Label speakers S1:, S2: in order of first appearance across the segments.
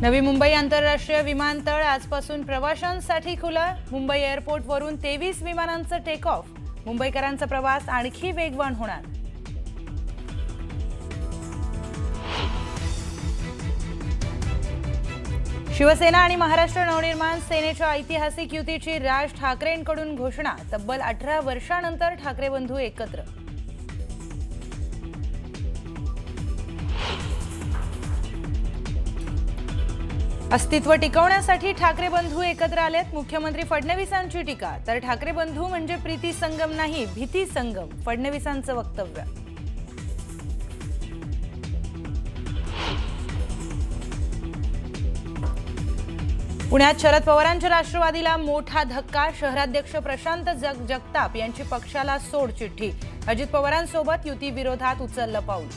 S1: नवी मुंबई आंतरराष्ट्रीय विमानतळ आजपासून प्रवाशांसाठी खुलं। मुंबई एअरपोर्टवरून 23 विमानांचं टेक ऑफ। मुंबईकरांचा प्रवास आणखी वेगवान होणार। शिवसेना आणि महाराष्ट्र नवनिर्माण सेनेच्या ऐतिहासिक युतीची राज ठाकरेंकडून घोषणा। तब्बल 18 वर्षांनंतर ठाकरे बंधू एकत्र। अस्तित्व टिकवण्यासाठी ठाकरे बंधू एकत्र आलेत। मुख्यमंत्री फडणवीसांची टीका, तर ठाकरे बंधू म्हणजे प्रीती संगम नाही भीती संगम, फडणवीसांचं वक्तव्य। पुण्यात शरद पवारांच्या राष्ट्रवादीला मोठा धक्का। शहराध्यक्ष प्रशांत जगताप यांची पक्षाला सोड चिठ्ठी। अजित पवारांसोबत युती विरोधात उचललं पाऊल।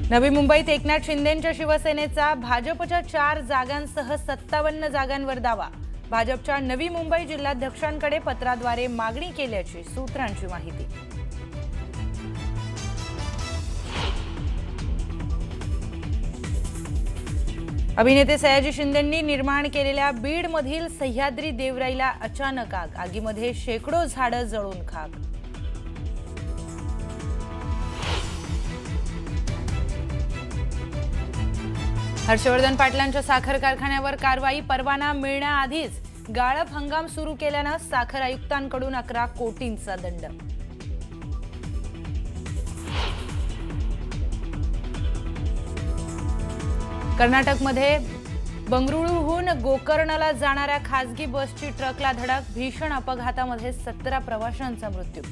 S1: नवी मुंबईत एकनाथ शिंदेंच्या शिवसेनेचा भाजपच्या 4 जागांसह 57 जागांवर दावा। भाजपच्या नवी मुंबई जिल्हाध्यक्षांकडे पत्राद्वारे मागणी केल्याची सूत्रांची माहिती। अभिनेते सयाजी शिंदेंनी निर्माण केलेल्या बीडमधील सह्याद्री देवराईला अचानक आग। आगीमध्ये शेकडो झाडं जळून खाक। हर्षवर्धन पाटलांच्या साखर कारखान्यावर कारवाई। परवाना मिळण्याआधीच गाळप हंगाम सुरू केल्यानं साखर आयुक्तांकडून 11 कोटींचा दंड। कर्नाटकमध्ये बंगळुरूहून गोकर्णला जाणाऱ्या खासगी बसची ट्रकला धडक। भीषण अपघातामध्ये 17 प्रवाशांचा मृत्यू।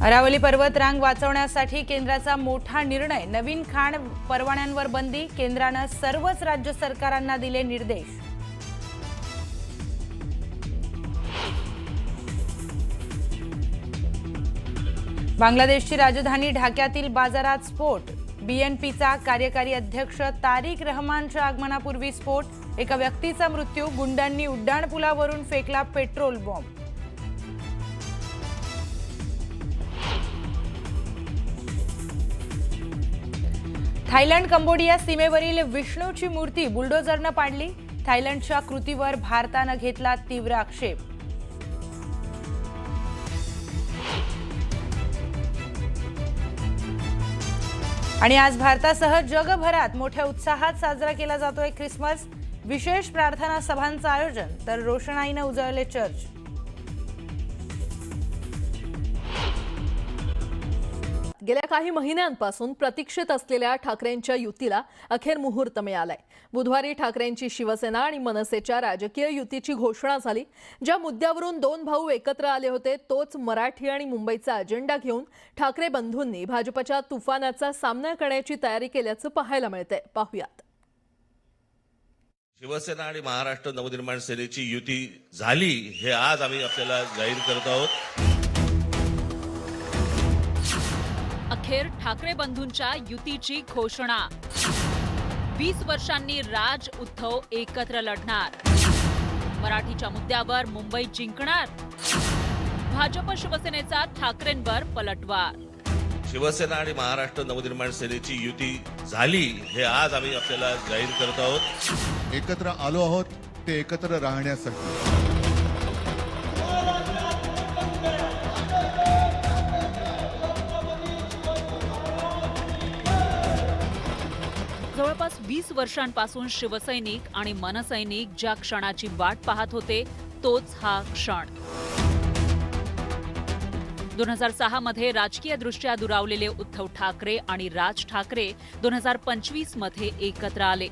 S1: अरावली पर्वत रांग वाचवण्यासाठी केंद्राचा मोठा निर्णय। नवीन खाण परवान्यांवर बंदी। केंद्रानं सर्वच राज्य सरकारांना दिले निर्देश। बांगलादेशची राजधानी ढाक्यातील बाजारात स्फोट। बीएनपीचा कार्यकारी अध्यक्ष तारिक रहमानच्या आगमनापूर्वी स्फोट। एका व्यक्तीचा मृत्यू। गुंडांनी उड्डाणपुलावरून फेकला पेट्रोल बॉम्ब। थायलंड कंबोडिया सीमेवरील विष्णूची मूर्ती बुलडोझरनं पाडली। थायलंडच्या कृतीवर भारतानं घेतला तीव्र आक्षेप। आणि आज भारतासह जगभरात मोठ्या उत्साहात साजरा केला जातोय ख्रिसमस। विशेष प्रार्थना सभांचं आयोजन, तर रोषणाईनं उजळले चर्च।
S2: गेल्या काही महिन्यांपासून प्रतीक्षित असलेल्या ठाकरेंच्या युतीला अखेर मुहूर्त मिळालाय। बुधवारी ठाकरेंची शिवसेना आणि मनसेच्या राजकीय युतीची घोषणा झाली। ज्या मुद्द्यावरून 2 भाऊ एकत्र आले होते तोच मराठी आणि मुंबईचा अजेंडा घेऊन ठाकरे बंधूंनी भाजपच्या तुफानाचा सामना करण्याची तयारी केल्याचं पाहायला मिळतंय। पाहूयात।
S3: शिवसेना आणि महाराष्ट्र नवनिर्माण सेनेची युती झाली हे आज आम्ही आपल्याला जाहीर करत आहोत।
S4: अखेर ठाकरे बंधूंच्या युतीची घोषणा। 20 वर्षांनी राज उद्धव एकत्र लढणार। मराठीच्या मुद्द्यावर मुंबई जिंकणार। भाजप शिवसेनेचा ठाकरेंवर पलटवार।
S3: शिवसेना आणि महाराष्ट्र नवनिर्माण सेनेची युती झाली हे आज आम्ही आपल्याला जाहीर करत आहोत।
S5: एकत्र आलो आहोत ते एकत्र राहण्यासाठी।
S4: जवळपास 20 वर्षांपासून शिवसैनिक आणि मनसैनिक ज्या क्षणाची वाट पाहत होते तोच हा क्षण। 2006 मध्ये राजकीयदृष्ट्या दुरावलेले उद्धव ठाकरे आणि राज ठाकरे 2025 मध्ये एकत्र आले।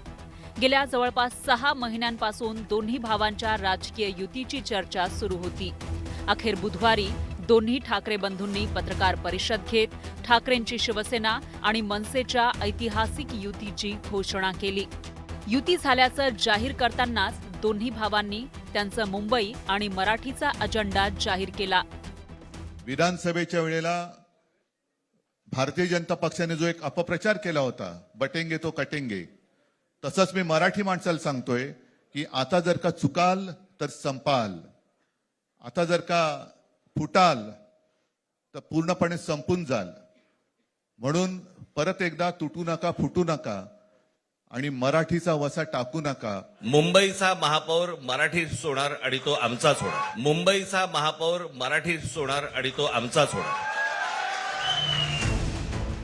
S4: गेल्या जवळपास 6 महिन्यांपासून दोन्ही भावांच्या राजकीय युतीची चर्चा सुरू होती। अखेर बुधवारी दोन्ही ठाकरे बंधूंनी पत्रकार परिषद घेत ठाकरेंची शिवसेना आणि मनसेच्या ऐतिहासिक युतीची घोषणा केली। युती झाल्याचं जाहीर करतानाच दोन्ही भावांनी त्यांचं मुंबई आणि मराठीचा अजेंडा जाहीर केला।
S5: विधानसभेच्या वेळेला भारतीय जनता पक्षाने जो एक अपप्रचार केला होता, बटेंगे तो कटेंगे, तसंच मी मराठी माणसाला सांगतोय की आता जर का चुकाल तर संपाल, आता जर का फुटाल तर पूर्णपणे संपून जाल. म्हणून परत एकदा तुटू नका, फुटू नका आणि मराठीचा वसा टाकू नका.
S3: मुंबईचा महापौर मराठी होणार आणि तो आमचाच होणार. मुंबईचा महापौर मराठी होणार आणि तो आमचाच होणार.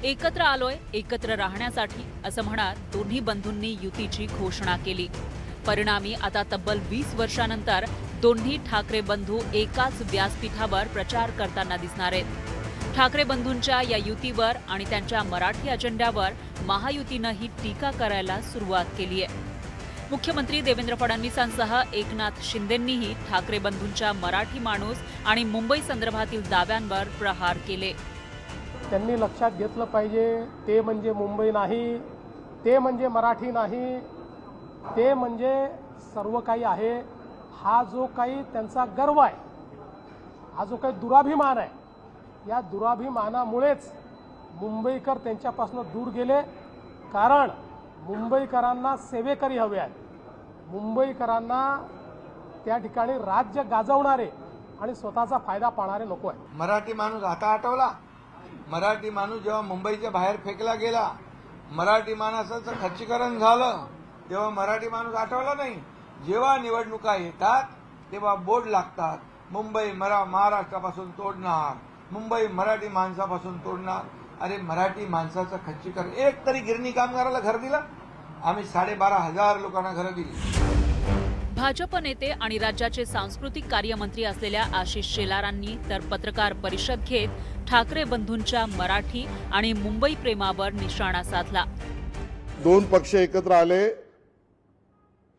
S4: एकत्र आलोय एकत्र राहण्यासाठी असं म्हणत दोन्ही बंधूंनी युतीची घोषणा केली. परिणामी आता तब्बल 20 वर्षानंतर दोन्ही ठाकरे बंधू एकाच व्यासपीठावर प्रचार करताना दिसणार आहेत. ठाकरे बंधूंच्या या युतीवर आणि त्यांच्या मराठी अजेंड्यावर महायुतीनंही टीका करायला सुरुवात केली आहे. मुख्यमंत्री देवेंद्र फडणवीसांसह एकनाथ शिंदेंनीही ठाकरे बंधूंच्या मराठी माणूस आणि मुंबई संदर्भातील दाव्यांवर प्रहार केले.
S6: त्यांनी लक्षात घेतलं पाहिजे, ते म्हणजे मुंबई नाही, ते म्हणजे मराठी नाही, ते म्हणजे सर्व काही आहे. हा जो काही त्यांचा गर्व आहे, हा जो काही दुराभिमान आहे, या दुराभिमानामुळेच मुंबईकर त्यांच्यापासून दूर गेले. कारण मुंबईकरांना सेवेकरी हवे आहेत, मुंबईकरांना त्या ठिकाणी राज्य गाजवणारे आणि स्वतःचा फायदा पाहणारे नको आहे.
S7: मराठी माणूस आता आठवला. मराठी माणूस जेव्हा मुंबईच्या बाहेर फेकला गेला, मराठी माणसाचं खच्चीकरण झालं, तेव्हा मराठी माणूस आठवला नाही. जेव्हा निवडणुका येतात तेव्हा बोर्ड लागतात, मुंबई महाराष्ट्रापासून तोडणार, मुंबई मराठी माणसापासून तोडणार. अरे मराठी माणसाचं खच्चीकरण, एक तरी गिरणी कामगाराला घर दिलं? आम्ही 12,500 लोकांना घरं दिली.
S4: भाजप नेते आणि राज्याचे सांस्कृतिक कार्यमंत्री असलेल्या आशिष शेलारांनी तर पत्रकार परिषद घेत ठाकरे बंधूंच्या मराठी आणि मुंबई प्रेमावर निशाणा साधला.
S8: दोन पक्ष एकत्र आले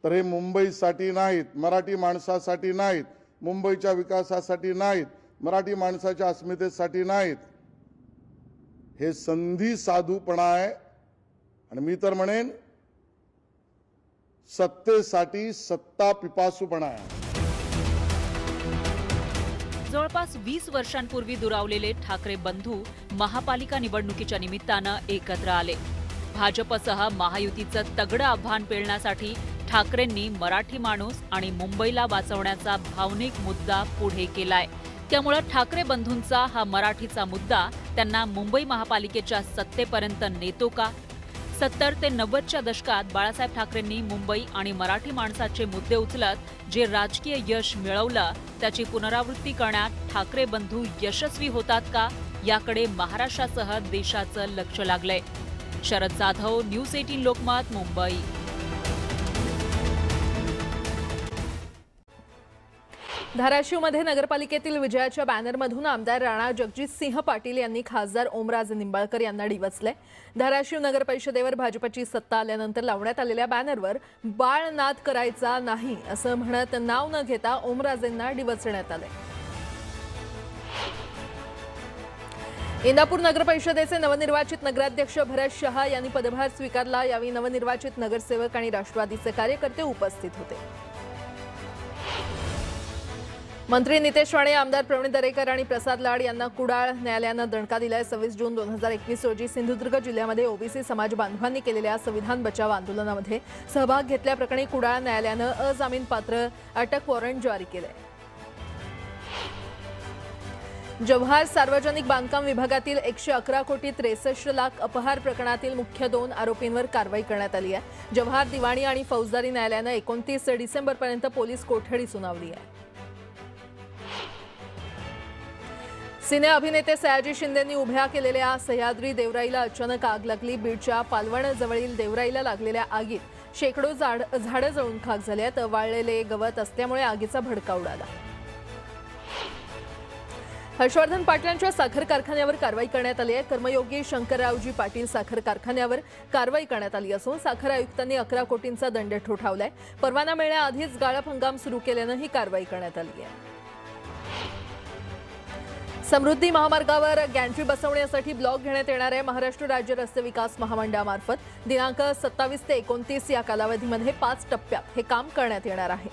S8: तर हे मुंबईसाठी नाहीत, मराठी माणसासाठी नाहीत, मुंबईच्या विकासासाठी नाहीत, मराठी माणसाच्या अस्मितेसाठी नाहीत. हे संधी साधूपणा आहे आणि मी तर म्हणेन सत्तेसाठी सत्ता पिपासूपणा आहे.
S4: जवळपास 20 वर्षांपूर्वी दुरावलेले ठाकरे बंधू महापालिका निवडणुकीच्या निमित्तानं एकत्र आले. भाजपसह महायुतीचं तगडं आव्हान पेलण्यासाठी ठाकरेंनी मराठी माणूस आणि मुंबईला वाचवण्याचा भावनिक मुद्दा पुढे केलाय. त्यामुळे ठाकरे बंधूंचा हा मराठीचा मुद्दा त्यांना मुंबई महापालिकेच्या सत्तेपर्यंत नेतो का? 70 ते 90च्या दशकात बाळासाहेब ठाकरेंनी मुंबई आणि मराठी माणसाचे मुद्दे उचलत जे राजकीय यश मिळवलं, त्याची पुनरावृत्ती करण्यात ठाकरे बंधू यशस्वी होतात का, याकडे महाराष्ट्रासह देशाचं लक्ष लागलंय. शरद जाधव, न्यूज 18 लोकमत, मुंबई.
S2: धाराशिवमध्ये नगरपालिकेतील विजयाच्या बॅनरमधून आमदार राणा जगजितसिंह पाटील यांनी खासदार ओमराजे निंबाळकर यांना डिवचले. धाराशिव नगर परिषदेवर भाजपची सत्ता आल्यानंतर लावण्यात आलेल्या बॅनरवर बाळ नाद करायचा नाही असं म्हणत नाव न घेता ओमराजेंना डिवचण्यात आले. इंदापूर नगर परिषदेचे नवनिर्वाचित नगराध्यक्ष भरत शहा यांनी पदभार स्वीकारला. यावेळी नवनिर्वाचित नगरसेवक आणि राष्ट्रवादीचे कार्यकर्ते उपस्थित होते. मंत्री नितेश राणे, आमदार प्रवीण दरेकर आणि प्रसाद लाड यांना कुडाळ न्यायालयानं दणका दिलाय. 26 जून 2021 रोजी सिंधुदुर्ग जिल्ह्यामध्ये ओबीसी समाज बांधवांनी केलेल्या संविधान बचाव आंदोलनामध्ये सहभाग घेतल्याप्रकरणी कुडाळ न्यायालयानं अजामीनपात्र अटक वॉरंट जारी केलंय. जव्हार सार्वजनिक बांधकाम विभागातील 111 कोटी 63 लाख अपहार प्रकरणातील मुख्य 2 आरोपींवर कारवाई करण्यात आली आहे. जव्हार दिवाणी आणि फौजदारी न्यायालयानं 29 डिसेंबरपर्यंत पोलीस कोठडी सुनावली आहे. सिने अभिनेते सयाजी शिंदेंनी उभ्या केलेल्या सह्याद्री देवराईला अचानक आग लागली. बीडच्या पालवण जवळील देवराईला लागलेल्या आगीत शेकडो झाडं जळून खाक झाल्यात. वाळलेले गवत असल्यामुळे आगीचा भडका उडाला. हर्षवर्धन पाटलांच्या साखर कारखान्यावर कारवाई करण्यात आली आहे. कर्मयोगी शंकररावजी पाटील साखर कारखान्यावर कारवाई करण्यात आली असून साखर आयुक्तांनी 11 कोटींचा दंड ठोठावलाय. परवाना मिळण्याआधीच गाळप हंगाम सुरू केल्यानं ही कारवाई करण्यात आली आहे. समृद्धी महामार्गावर गॅन्ट्री बसवण्यासाठी ब्लॉक घेण्यात येणार आहे. महाराष्ट्र राज्य रस्ते विकास महामंडळामार्फत दिनांक 27 ते 29 या कालावधीमध्ये 5 टप्प्यात हे काम करण्यात येणार आहे.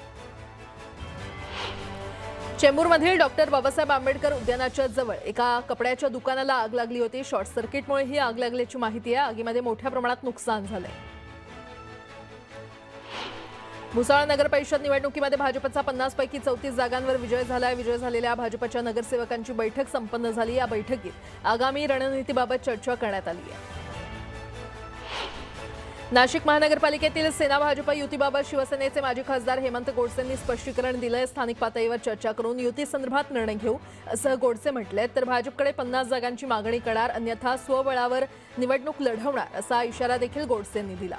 S2: चेंबूरमधील डॉक्टर बाबासाहेब आंबेडकर उद्यानाच्या जवळ एका कपड्याच्या दुकानाला आग लागली होती. शॉर्ट सर्किटमुळे ही आग लागल्याची माहिती आहे. आगीमध्ये मोठ्या प्रमाणात नुकसान झालंय. मुसाळ नगर परिषद निवडणुकीमध्ये भाजपचा 50 पैकी 34 जागांवर विजय झालाय. विजय झालेल्या भाजपच्या नगरसेवकांची बैठक संपन्न झाली. या बैठकीत आगामी रणनीतीबाबत चर्चा करण्यात आली आहे. नाशिक महानगरपालिकेतील सेना भाजप युतीबाबत शिवसेनेचे माजी खासदार हेमंत गोडसेंनी स्पष्टीकरण दिलंय. स्थानिक पातळीवर चर्चा करून युती संदर्भात निर्णय घेऊ असं गोडसे म्हटलंय. तर भाजपकडे 50 जागांची मागणी करणार, अन्यथा स्वबळावर निवडणूक लढवणार असा इशारा देखील गोडसेंनी दिला.